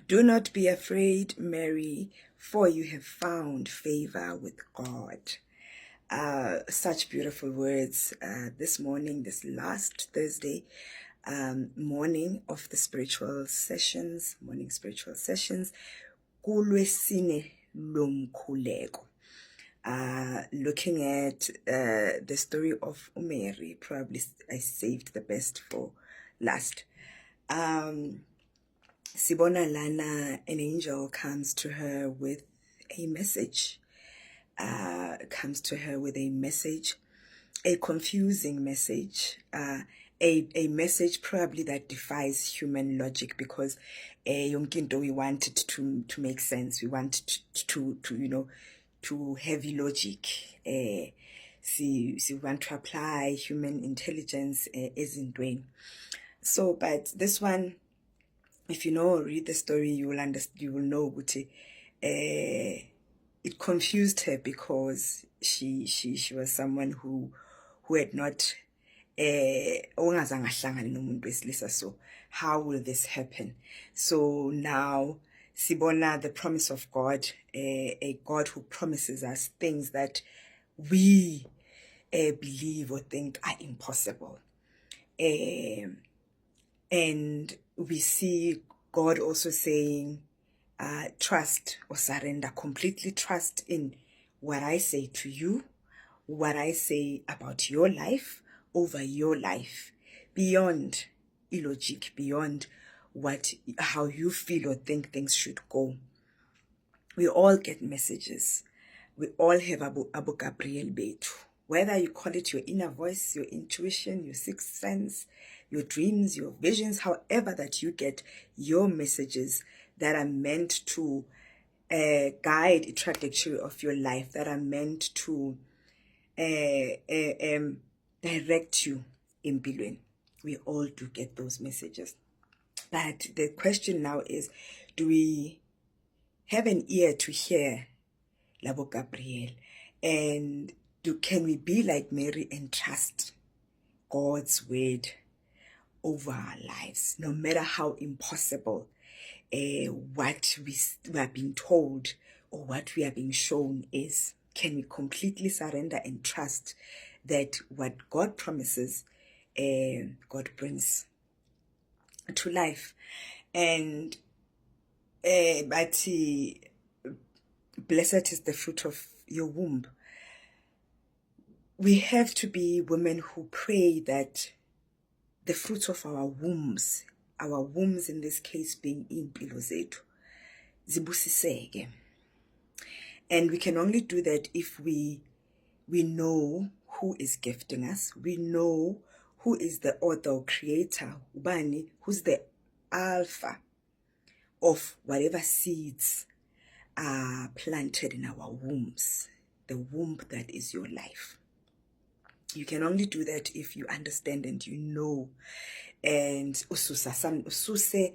Do not be afraid, Mary, for you have found favor with God. Such beautiful words this morning, this last Thursday morning of the morning spiritual sessions. Kulwesine lomkhuleko. Looking at the story of Mary, probably I saved the best for last. Sibona lana, an angel comes to her with a message. A confusing message, a message probably that defies human logic, because yonkinto we wanted to make sense. We wanted to heavy logic. We want to apply human intelligence ezintweni. So, but this one, if you read the story, you will understand. You will know what it confused her, because she was someone who had not so how will this happen? So now sibona the promise of God, a God who promises us things that we believe or think are impossible. And we see God also saying, trust or surrender, completely trust in what I say to you, what I say about your life, over your life, beyond illogic, beyond how you feel or think things should go. We all get messages. We all have Abu Gabriel Betu. Whether you call it your inner voice, your intuition, your sixth sense, your dreams, your visions, however that you get your messages that are meant to guide a trajectory of your life, that are meant to direct you in Bilwen. We all do get those messages. But the question now is, do we have an ear to hear Labo Gabriel? And can we be like Mary and trust God's word over our lives, no matter how impossible what we are being told or what we are being shown is? Can we completely surrender and trust that what God promises, God brings to life? And but blessed is the fruit of your womb. We have to be women who pray that the fruits of our wombs in this case being impilo zethu, zibusiseke. And we can only do that if we know who is gifting us. We know who is the author or creator, ubani, who's the alpha of whatever seeds are planted in our wombs, the womb that is your life. You can only do that if you understand and you know, and ususe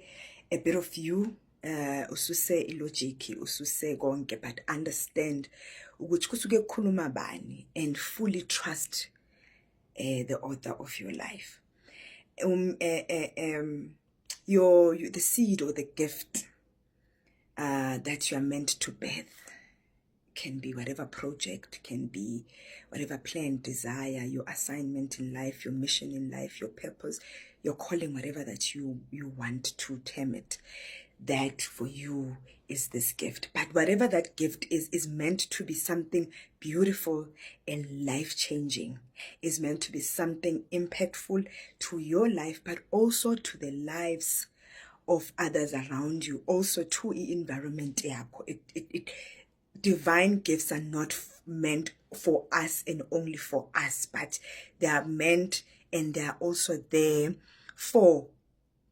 a bit of you, ususe illogic, ususe konke, but understand ukuthi kusuke kukhuluma bani, and fully trust the author of your life. The seed or the gift that you are meant to birth can be whatever project, can be whatever plan, desire, your assignment in life, your mission in life, your purpose, your calling, whatever that you want to term it. That for you is this gift. But whatever that gift is meant to be something beautiful and life-changing, is meant to be something impactful to your life, but also to the lives of others around you, also to the environment. Divine gifts are not meant for us and only for us, but they are meant and they are also there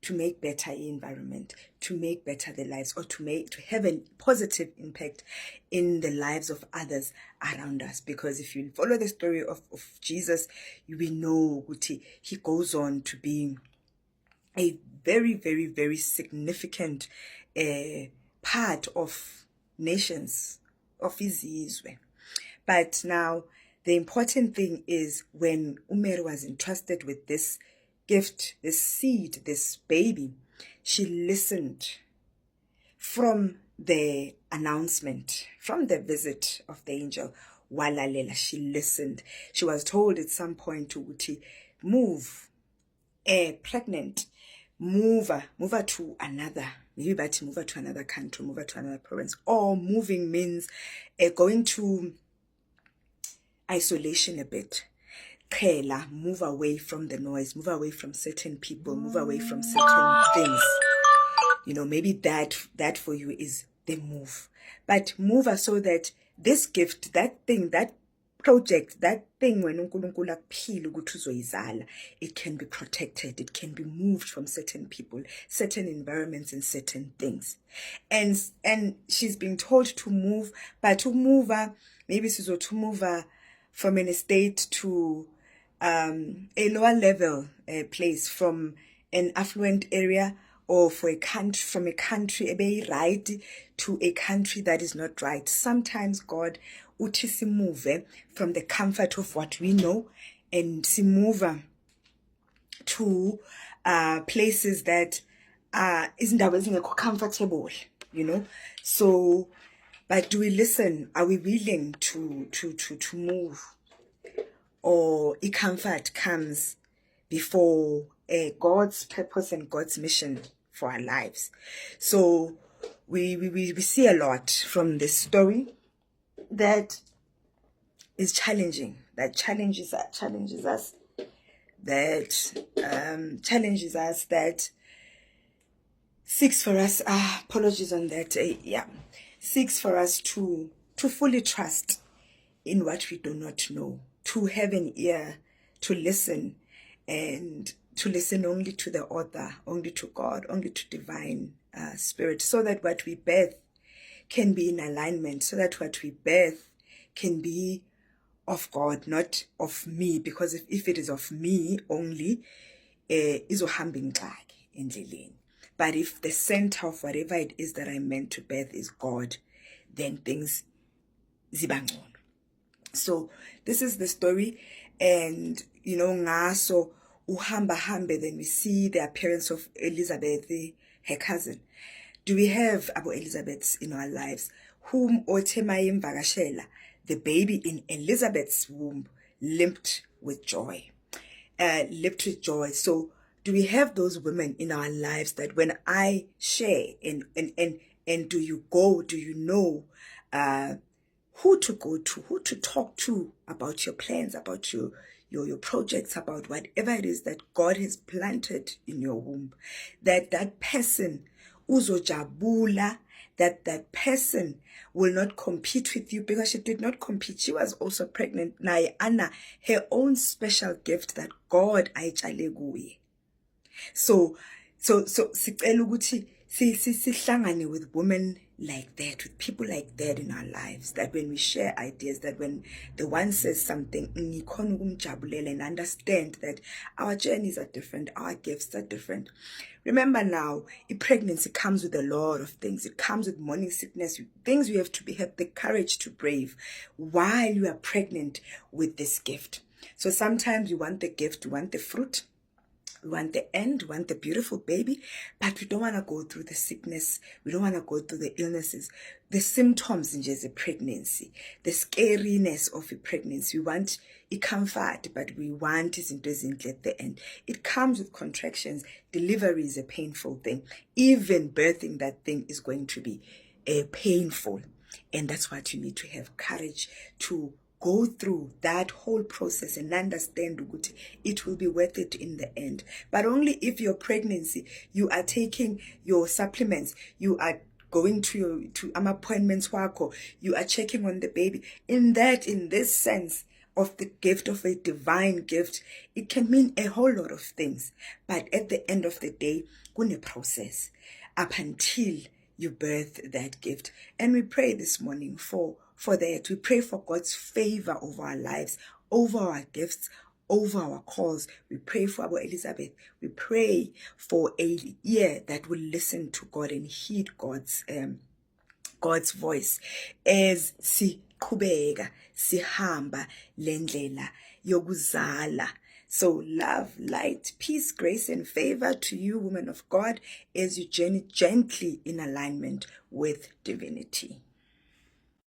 to make better the environment, to make better the lives, or to have a positive impact in the lives of others around us. Because if you follow the story of Jesus, we know he goes on to be a very, very, very significant part of nations, of izizwe. But now the important thing is, when Umeri was entrusted with this gift, this seed, this baby, she listened from the announcement, from the visit of the angel, walalela, she listened. She was told at some point to move, pregnant, move her to another, maybe but move her to another country, move her to another province. Or moving means going to isolation a bit. Qhela, move away from the noise, move away from certain people, move away from certain things. Maybe that for you is the move. But move her so that this gift, that thing, that project, that thing, when uNkulunkulu akuphile ukuthi uzoyizala, it can be protected, it can be moved from certain people, certain environments, and certain things. And she's being told to move, but to move her, maybe to move her from an estate to a lower level place, from an affluent area, or from a country right to a country that is not right. Sometimes God uthi simove from the comfort of what we know and simove to places that izindawo ezingekho comfortable, So, but do we listen? Are we willing to move? Or comfort comes before God's purpose and God's mission for our lives? So we see a lot from this story that is challenging, that challenges us, that seeks for us, apologies on that, seeks for us to fully trust in what we do not know, to have an ear, to listen, and to listen only to the author, only to God, only to divine spirit, so that what we birth can be in alignment, so that what we birth can be of God, not of me. Because if it is of me only, izohamba ingxaki endleleni. But if the center of whatever it is that I'm meant to birth is God, then things ziba ngcono. So this is the story, and ngaso uhamba, then we see the appearance of Elizabeth, her cousin. Do we have Abu Elizabeths in our lives whom otemaye mvakashela, the baby in Elizabeth's womb limped with joy? So do we have those women in our lives that when I share and do you know who to go to, who to talk to about your plans, about your projects, about whatever it is that God has planted in your womb, that person uzojabula, that person will not compete with you, because she did not compete. She was also pregnant. Naye ana her own special gift that God ayitshale kuye. So sicela ukuthi sihlangane with women like that, with people like that in our lives, that when we share ideas, that when the one says something, ngikhona ukumjabulela and understand that our journeys are different, our gifts are different. Remember now, pregnancy comes with a lot of things. It comes with morning sickness, things you have to have the courage to brave while you are pregnant with this gift. So sometimes you want the gift, you want the fruit, we want the end, we want the beautiful baby, but we don't want to go through the sickness. We don't want to go through the illnesses, the symptoms in just a pregnancy, the scariness of a pregnancy. We want comfort, but we want izinto at the end. It comes with contractions. Delivery is a painful thing. Even birthing that thing is going to be painful. And that's what you need to have courage to go through that whole process and understand that it will be worth it in the end. But only if your pregnancy, you are taking your supplements, you are going to appointments wako, you are checking on the baby. In this sense of the gift of a divine gift, it can mean a whole lot of things. But at the end of the day, kune process up until you birth that gift. And we pray this morning for that. We pray for God's favor over our lives, over our gifts, over our calls. We pray for Abu Elizabeth. We pray for a ear that will listen to God and heed God's voice as siqhubeka sihamba lendlela yokuzala So love, light, peace, grace, and favor to you, women of God, as you journey gently in alignment with divinity.